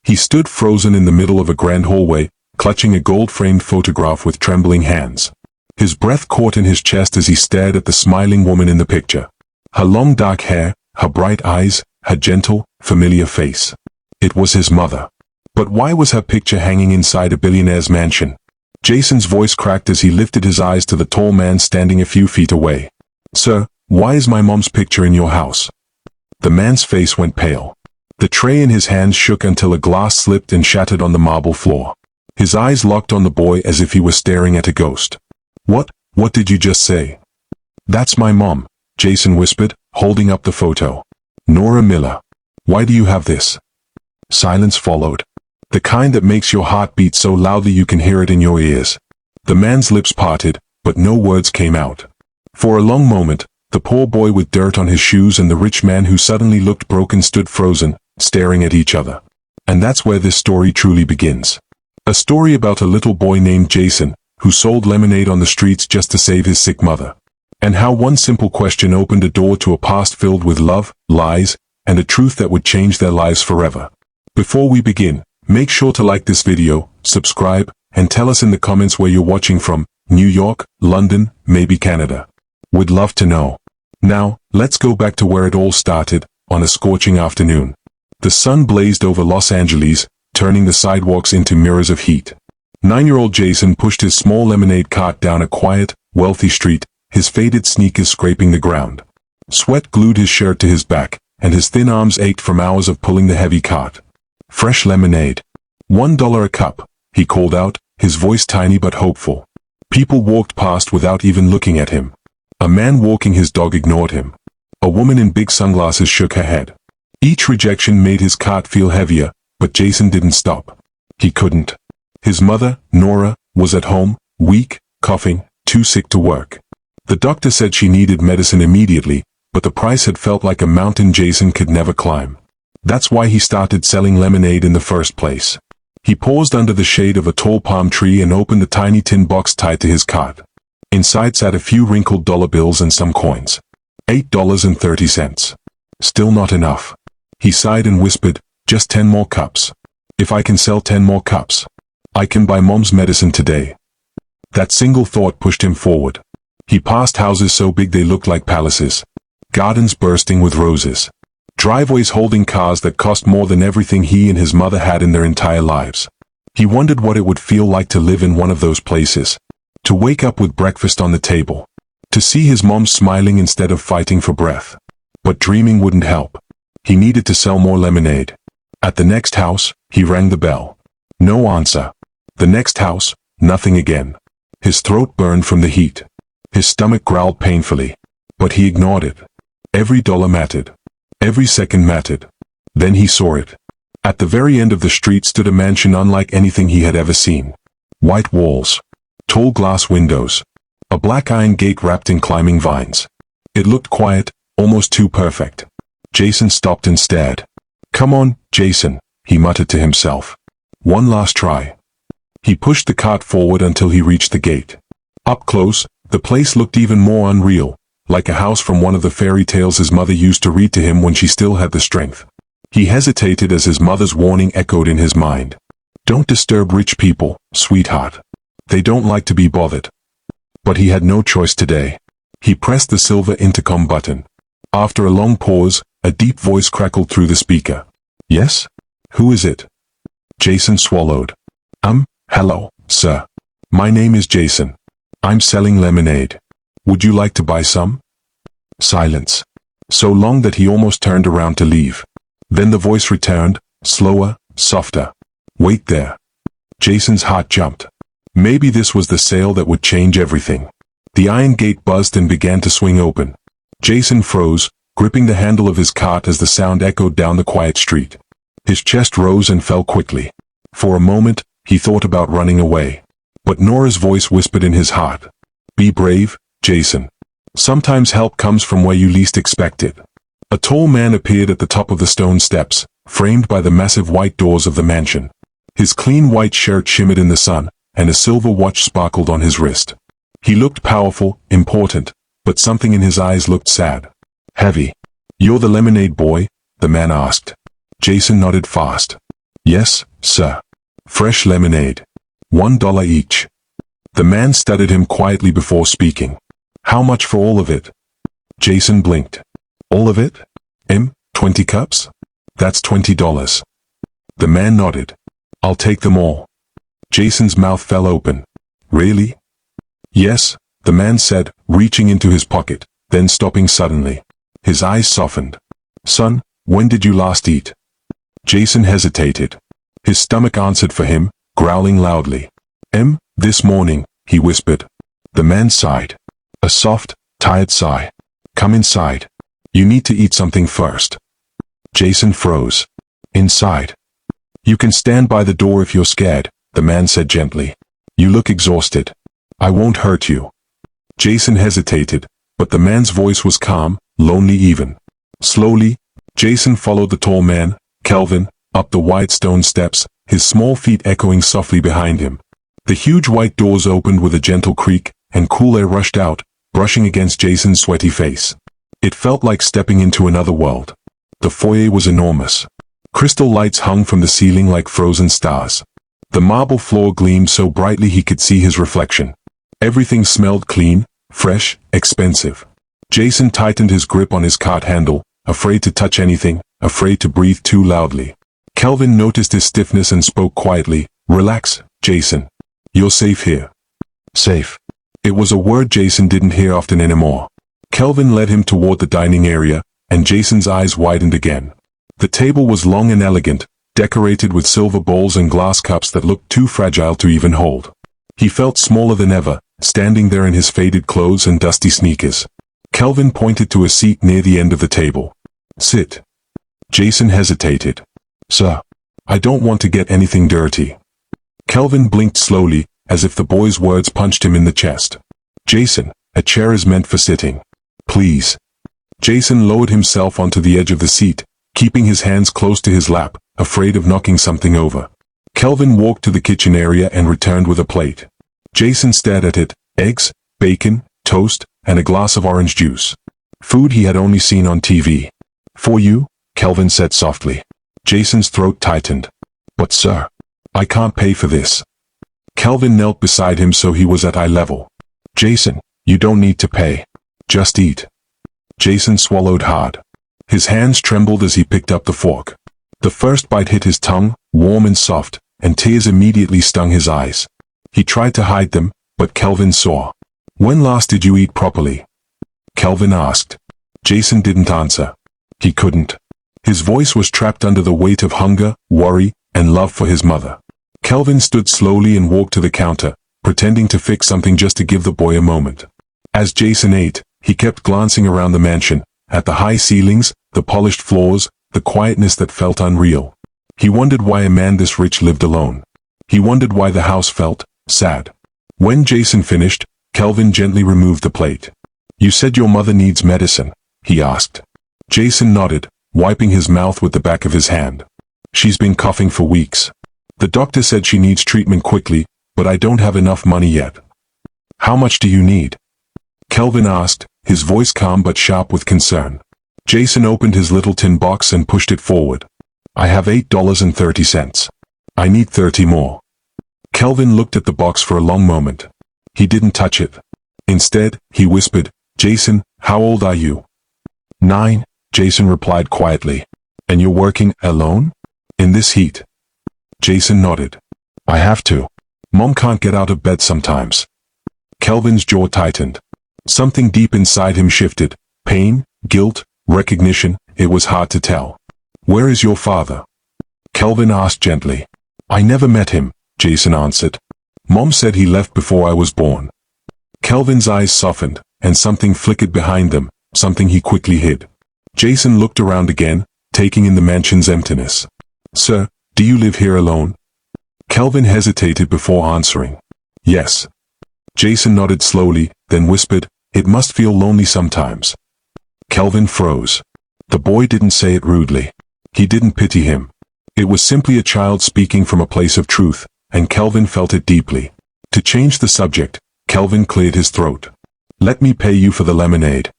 He stood frozen in the middle of a grand hallway, clutching a gold-framed photograph with trembling hands. His breath caught in his chest as he stared at the smiling woman in the picture. Her long dark hair, her bright eyes, her gentle, familiar face. It was his mother. But why was her picture hanging inside a billionaire's mansion? Jason's voice cracked as he lifted his eyes to the tall man standing a few feet away. "Sir, why is my mom's picture in your house?" The man's face went pale. The tray in his hands shook until a glass slipped and shattered on the marble floor. His eyes locked on the boy as if he were staring at a ghost. What did you just say?" "That's my mom," Jason whispered, holding up the photo. "Nora Miller. Why do you have this?" Silence followed. The kind that makes your heart beat so loudly you can hear it in your ears. The man's lips parted, but no words came out. For a long moment, the poor boy with dirt on his shoes and the rich man who suddenly looked broken stood frozen, staring at each other. And that's where this story truly begins. A story about a little boy named Jason, who sold lemonade on the streets just to save his sick mother. And how one simple question opened a door to a past filled with love, lies, and a truth that would change their lives forever. Before we begin, make sure to like this video, subscribe, and tell us in the comments where you're watching from, New York, London, maybe Canada. We'd love to know. Now, let's go back to where it all started, on a scorching afternoon. The sun blazed over Los Angeles, turning the sidewalks into mirrors of heat. 9-year-old Jason pushed his small lemonade cart down a quiet, wealthy street, his faded sneakers scraping the ground. Sweat glued his shirt to his back, and his thin arms ached from hours of pulling the heavy cart. "Fresh lemonade. $1 a cup," he called out, his voice tiny but hopeful. People walked past without even looking at him. A man walking his dog ignored him. A woman in big sunglasses shook her head. Each rejection made his cart feel heavier, but Jason didn't stop. He couldn't. His mother, Nora, was at home, weak, coughing, too sick to work. The doctor said she needed medicine immediately, but the price had felt like a mountain Jason could never climb. That's why he started selling lemonade in the first place. He paused under the shade of a tall palm tree and opened the tiny tin box tied to his cart. Inside sat a few wrinkled dollar bills and some coins. $8.30. Still not enough. He sighed and whispered, "Just 10 more cups. If I can sell 10 more cups, I can buy Mom's medicine today." That single thought pushed him forward. He passed houses so big they looked like palaces. Gardens bursting with roses. Driveways holding cars that cost more than everything he and his mother had in their entire lives. He wondered what it would feel like to live in one of those places. To wake up with breakfast on the table. To see his mom smiling instead of fighting for breath. But dreaming wouldn't help. He needed to sell more lemonade. At the next house, he rang the bell. No answer. The next house, nothing again. His throat burned from the heat. His stomach growled painfully. But he ignored it. Every dollar mattered. Every second mattered. Then he saw it. At the very end of the street stood a mansion unlike anything he had ever seen. White walls. Tall glass windows. A black iron gate wrapped in climbing vines. It looked quiet, almost too perfect. Jason stopped and stared. "Come on, Jason," he muttered to himself. "One last try." He pushed the cart forward until he reached the gate. Up close, the place looked even more unreal, like a house from one of the fairy tales his mother used to read to him when she still had the strength. He hesitated as his mother's warning echoed in his mind. "Don't disturb rich people, sweetheart. They don't like to be bothered." But he had no choice today. He pressed the silver intercom button. After a long pause, a deep voice crackled through the speaker. "Yes? Who is it?" Jason swallowed. Hello, sir. My name is Jason. I'm selling lemonade. Would you like to buy some?" Silence. So long that he almost turned around to leave. Then the voice returned, slower, softer. "Wait there." Jason's heart jumped. Maybe this was the sale that would change everything. The iron gate buzzed and began to swing open. Jason froze, gripping the handle of his cart as the sound echoed down the quiet street. His chest rose and fell quickly. For a moment, he thought about running away. But Nora's voice whispered in his heart. "Be brave, Jason. Sometimes help comes from where you least expect it." A tall man appeared at the top of the stone steps, framed by the massive white doors of the mansion. His clean white shirt shimmered in the sun, and a silver watch sparkled on his wrist. He looked powerful, important, but something in his eyes looked sad. Heavy. "You're the lemonade boy?" the man asked. Jason nodded fast. Yes, sir. Fresh lemonade. $1 each. The man studied him quietly before speaking. How much for all of it? Jason blinked. All of it? 20 cups? That's $20. The man nodded. I'll take them all. Jason's mouth fell open. Really? Yes, the man said, reaching into his pocket, then stopping suddenly. His eyes softened. Son, when did you last eat? Jason hesitated. His stomach answered for him, growling loudly. This morning, he whispered. The man sighed. A soft, tired sigh. Come inside. You need to eat something first. Jason froze. Inside. You can stand by the door if you're scared, the man said gently. You look exhausted. I won't hurt you. Jason hesitated, but the man's voice was calm, lonely even. Slowly, Jason followed the tall man, Kelvin, up the wide stone steps, his small feet echoing softly behind him. The huge white doors opened with a gentle creak, and cool air rushed out, brushing against Jason's sweaty face. It felt like stepping into another world. The foyer was enormous. Crystal lights hung from the ceiling like frozen stars. The marble floor gleamed so brightly he could see his reflection. Everything smelled clean, fresh, expensive. Jason tightened his grip on his cart handle, afraid to touch anything, afraid to breathe too loudly. Kelvin noticed his stiffness and spoke quietly. Relax, Jason. You're safe here. Safe. It was a word Jason didn't hear often anymore. Kelvin led him toward the dining area, and Jason's eyes widened again. The table was long and elegant, decorated with silver bowls and glass cups that looked too fragile to even hold. He felt smaller than ever, standing there in his faded clothes and dusty sneakers. Kelvin pointed to a seat near the end of the table. Sit. Jason hesitated. Sir, I don't want to get anything dirty. Kelvin blinked slowly, as if the boy's words punched him in the chest. Jason, a chair is meant for sitting. Please. Jason lowered himself onto the edge of the seat, keeping his hands close to his lap, afraid of knocking something over. Kelvin walked to the kitchen area and returned with a plate. Jason stared at it, eggs, bacon, toast, and a glass of orange juice. Food he had only seen on TV. For you, Kelvin said softly. Jason's throat tightened. But sir, I can't pay for this. Kelvin knelt beside him so he was at eye level. Jason, you don't need to pay. Just eat. Jason swallowed hard. His hands trembled as he picked up the fork. The first bite hit his tongue, warm and soft, and tears immediately stung his eyes. He tried to hide them, but Kelvin saw. When last did you eat properly? Kelvin asked. Jason didn't answer. He couldn't. His voice was trapped under the weight of hunger, worry, and love for his mother. Kelvin stood slowly and walked to the counter, pretending to fix something just to give the boy a moment. As Jason ate, he kept glancing around the mansion, at the high ceilings, the polished floors, the quietness that felt unreal. He wondered why a man this rich lived alone. He wondered why the house felt sad. When Jason finished, Kelvin gently removed the plate. You said your mother needs medicine, he asked. Jason nodded, wiping his mouth with the back of his hand. She's been coughing for weeks. The doctor said she needs treatment quickly, but I don't have enough money yet. How much do you need? Kelvin asked, his voice calm but sharp with concern. Jason opened his little tin box and pushed it forward. I have $8.30. I need 30 more. Kelvin looked at the box for a long moment. He didn't touch it. Instead, he whispered, Jason, how old are you? 9, Jason replied quietly. And you're working alone? In this heat? Jason nodded. I have to. Mom can't get out of bed sometimes. Kelvin's jaw tightened. Something deep inside him shifted. Pain, guilt, recognition, it was hard to tell. Where is your father? Kelvin asked gently. I never met him, Jason answered. Mom said he left before I was born. Kelvin's eyes softened, and something flickered behind them, something he quickly hid. Jason looked around again, taking in the mansion's emptiness. Sir, do you live here alone? Kelvin hesitated before answering. Yes. Jason nodded slowly, then whispered, it must feel lonely sometimes. Kelvin froze. The boy didn't say it rudely. He didn't pity him. It was simply a child speaking from a place of truth, and Kelvin felt it deeply. To change the subject, Kelvin cleared his throat. Let me pay you for the lemonade.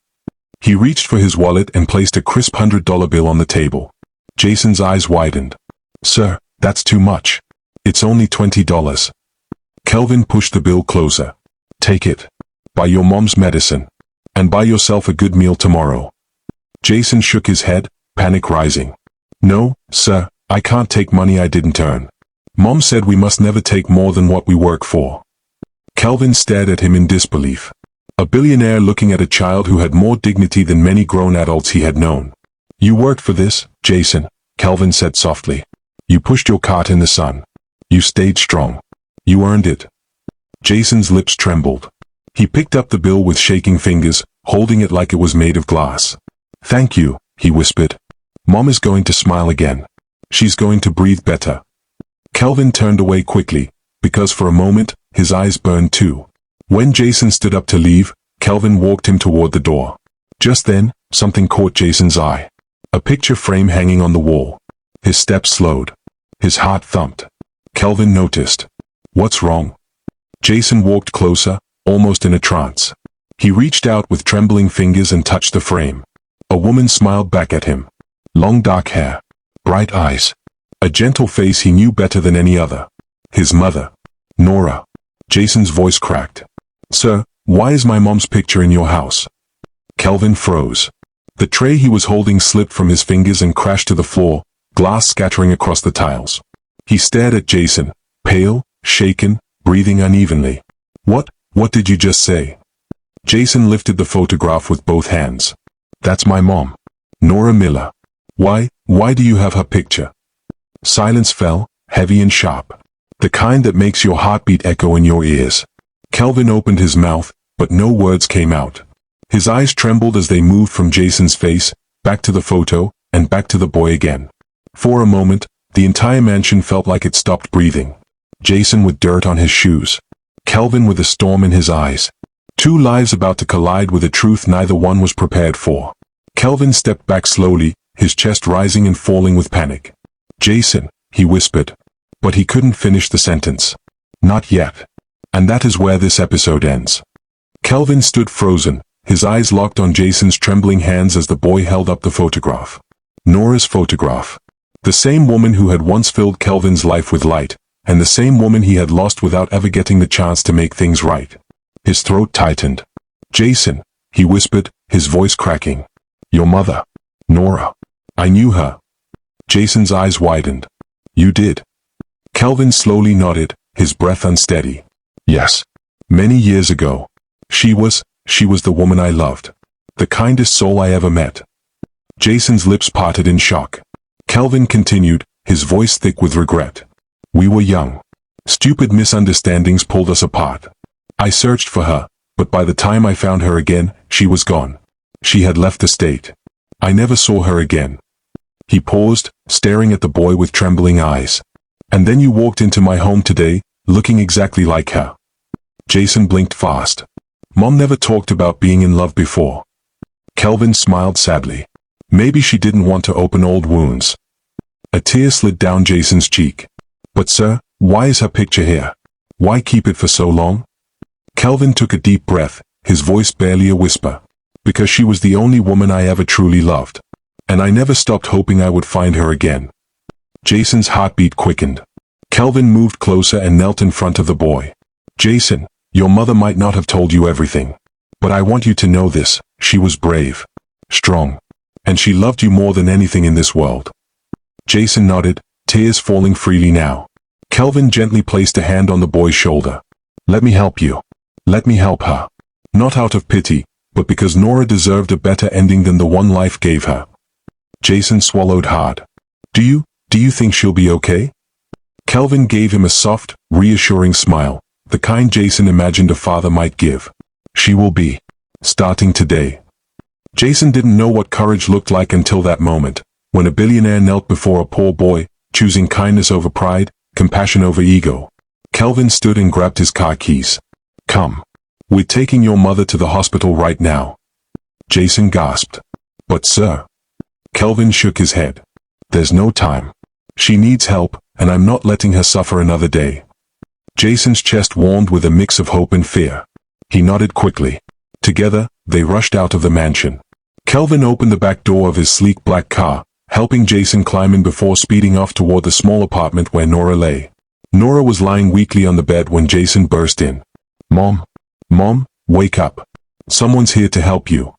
He reached for his wallet and placed a crisp $100 bill on the table. Jason's eyes widened. Sir, That's too much. It's only $20. Kelvin pushed the bill closer. Take it. Buy your mom's medicine. And buy yourself a good meal tomorrow. Jason shook his head, panic rising. No, sir, I can't take money I didn't earn. Mom said we must never take more than what we work for. Kelvin stared at him in disbelief. A billionaire looking at a child who had more dignity than many grown adults he had known. You worked for this, Jason, Kelvin said softly. You pushed your cart in the sun. You stayed strong. You earned it. Jason's lips trembled. He picked up the bill with shaking fingers, holding it like it was made of glass. Thank you, he whispered. Mom is going to smile again. She's going to breathe better. Kelvin turned away quickly, because for a moment, his eyes burned too. When Jason stood up to leave, Kelvin walked him toward the door. Just then, something caught Jason's eye. A picture frame hanging on the wall. His steps slowed. His heart thumped. Kelvin noticed. What's wrong? Jason walked closer, almost in a trance. He reached out with trembling fingers and touched the frame. A woman smiled back at him. Long dark hair. Bright eyes. A gentle face he knew better than any other. His mother. Nora. Jason's voice cracked. Sir, why is my mom's picture in your house? Kelvin froze. The tray he was holding slipped from his fingers and crashed to the floor, glass scattering across the tiles. He stared at Jason, pale, shaken, breathing unevenly. What did you just say? Jason lifted the photograph with both hands. That's my mom. Nora Miller. Why do you have her picture? Silence fell, heavy and sharp. The kind that makes your heartbeat echo in your ears. Kelvin opened his mouth, but no words came out. His eyes trembled as they moved from Jason's face, back to the photo, and back to the boy again. For a moment, the entire mansion felt like it stopped breathing. Jason with dirt on his shoes. Kelvin with a storm in his eyes. Two lives about to collide with a truth neither one was prepared for. Kelvin stepped back slowly, his chest rising and falling with panic. Jason, he whispered. But he couldn't finish the sentence. Not yet. And that is where this episode ends. Kelvin stood frozen, his eyes locked on Jason's trembling hands as the boy held up the photograph. Nora's photograph. The same woman who had once filled Kelvin's life with light, and the same woman he had lost without ever getting the chance to make things right. His throat tightened. Jason, he whispered, his voice cracking. Your mother. Nora. I knew her. Jason's eyes widened. You did. Kelvin slowly nodded, his breath unsteady. Yes. Many years ago. She was the woman I loved. The kindest soul I ever met. Jason's lips parted in shock. Kelvin continued, his voice thick with regret. We were young. Stupid misunderstandings pulled us apart. I searched for her, but by the time I found her again, she was gone. She had left the state. I never saw her again. He paused, staring at the boy with trembling eyes. And then you walked into my home today, looking exactly like her. Jason blinked fast. Mom never talked about being in love before. Kelvin smiled sadly. Maybe she didn't want to open old wounds. A tear slid down Jason's cheek. But sir, why is her picture here? Why keep it for so long? Kelvin took a deep breath, his voice barely a whisper. Because she was the only woman I ever truly loved. And I never stopped hoping I would find her again. Jason's heartbeat quickened. Kelvin moved closer and knelt in front of the boy. Jason, your mother might not have told you everything. But I want you to know this, she was brave. Strong. And she loved you more than anything in this world. Jason nodded, tears falling freely now. Kelvin gently placed a hand on the boy's shoulder. Let me help you. Let me help her. Not out of pity, but because Nora deserved a better ending than the one life gave her. Jason swallowed hard. Do you think she'll be okay? Kelvin gave him a soft, reassuring smile, the kind Jason imagined a father might give. She will be. Starting today. Jason didn't know what courage looked like until that moment, when a billionaire knelt before a poor boy, choosing kindness over pride, compassion over ego. Kelvin stood and grabbed his car keys. Come. We're taking your mother to the hospital right now. Jason gasped. But sir. Kelvin shook his head. There's no time. She needs help, and I'm not letting her suffer another day. Jason's chest warmed with a mix of hope and fear. He nodded quickly. Together, they rushed out of the mansion. Kelvin opened the back door of his sleek black car, helping Jason climb in before speeding off toward the small apartment where Nora lay. Nora was lying weakly on the bed when Jason burst in. Mom, wake up. Someone's here to help you.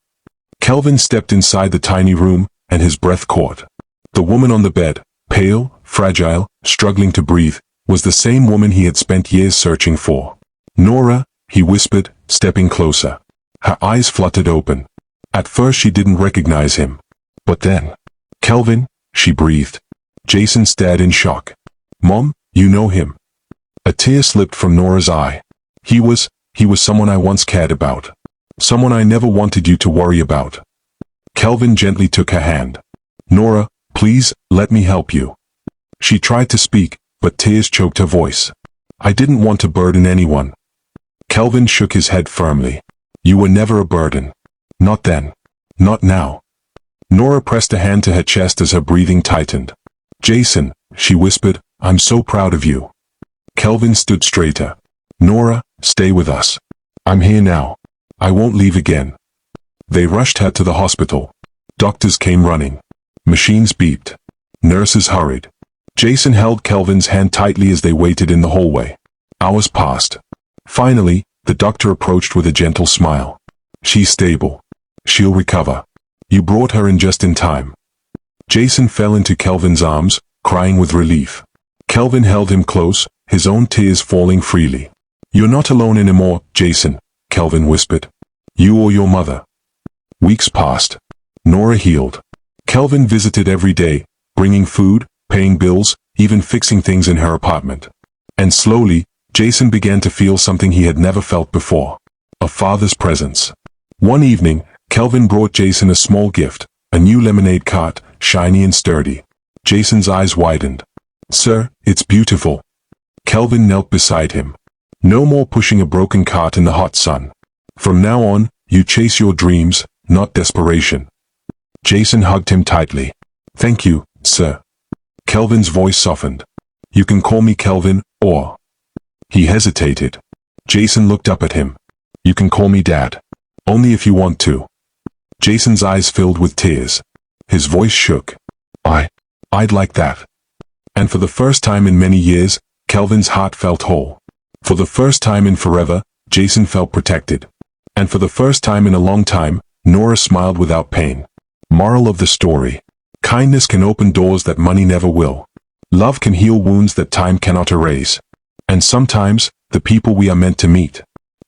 Kelvin stepped inside the tiny room, and his breath caught. The woman on the bed, pale, fragile, struggling to breathe, was the same woman he had spent years searching for. Nora, he whispered, stepping closer. Her eyes fluttered open. At first she didn't recognize him. But then, Kelvin, she breathed. Jason stared in shock. Mom, you know him. A tear slipped from Nora's eye. He was someone I once cared about. Someone I never wanted you to worry about. Kelvin gently took her hand. Nora, please, let me help you. She tried to speak, but tears choked her voice. I didn't want to burden anyone. Kelvin shook his head firmly. You were never a burden. Not then. Not now. Nora pressed a hand to her chest as her breathing tightened. Jason, she whispered, I'm so proud of you. Kelvin stood straighter. Nora, stay with us. I'm here now. I won't leave again. They rushed her to the hospital. Doctors came running. Machines beeped. Nurses hurried. Jason held Kelvin's hand tightly as they waited in the hallway. Hours passed. Finally, the doctor approached with a gentle smile. She's stable. She'll recover. You brought her in just in time. Jason fell into Kelvin's arms, crying with relief. Kelvin held him close, his own tears falling freely. You're not alone anymore, Jason, Kelvin whispered. You or your mother. Weeks passed. Nora healed. Kelvin visited every day, bringing food, paying bills, even fixing things in her apartment. And slowly, Jason began to feel something he had never felt before. A father's presence. One evening, Kelvin brought Jason a small gift, a new lemonade cart, shiny and sturdy. Jason's eyes widened. Sir, it's beautiful. Kelvin knelt beside him. No more pushing a broken cart in the hot sun. From now on, you chase your dreams, not desperation. Jason hugged him tightly. Thank you, sir. Kelvin's voice softened. You can call me Kelvin, or... He hesitated. Jason looked up at him. You can call me Dad. Only if you want to. Jason's eyes filled with tears. His voice shook. I'd like that. And for the first time in many years, Kelvin's heart felt whole. For the first time in forever, Jason felt protected. And for the first time in a long time, Nora smiled without pain. Moral of the story. Kindness can open doors that money never will. Love can heal wounds that time cannot erase. And sometimes, the people we are meant to meet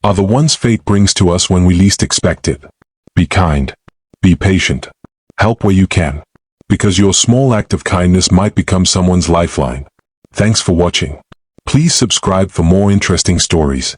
are the ones fate brings to us when we least expect it. Be kind. Be patient. Help where you can. Because your small act of kindness might become someone's lifeline. Thanks for watching. Please subscribe for more interesting stories.